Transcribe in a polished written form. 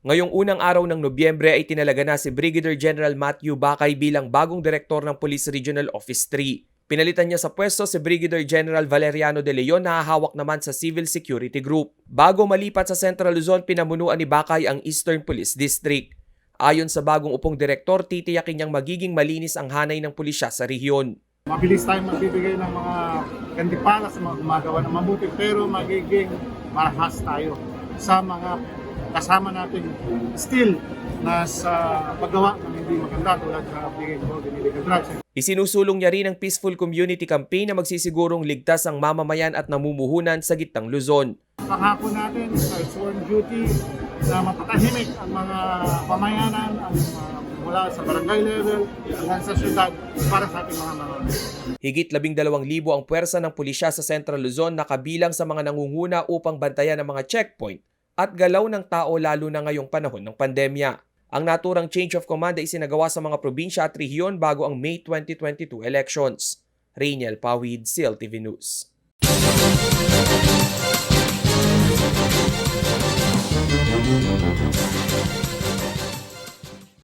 Ngayong unang araw ng Nobyembre ay tinalaga na si Brigadier General Matthew Bakay bilang bagong direktor ng Police Regional Office 3. Pinalitan niya sa pwesto si Brigadier General Valeriano de Leon na hahawak naman sa Civil Security Group. Bago malipat sa Central Luzon, pinamunuan ni Bakay ang Eastern Police District. Ayon sa bagong upong direktor, titiyakin niyang magiging malinis ang hanay ng pulisya sa rehiyon. Mabilis tayong magbibigay ng mga kandipala sa mga gumagawa ng mabuti, pero magiging marahas tayo sa mga kasama natin still nasa paggawa ng hindi maganda tulad sa bigay ng illegal drugs. Isinusulong niya rin ang Peaceful Community Campaign na magsisigurong ligtas ang mamamayan at namumuhunan sa gitnang Luzon. Pangako natin sa sworn duty na mapatahimik ang mga pamayanan mula sa barangay level hanggang sa syudad para sa ating mga mamamayan. Higit 12,000 ang puwersa ng pulisya sa Central Luzon na kabilang sa mga nangunguna upang bantayan ang mga checkpoint at galaw ng tao lalo na ngayong panahon ng pandemya. Ang naturang change of command ay isinagawa sa mga probinsya at rehiyon bago ang May 2022 elections. Rainiel Pawid, CLTV News.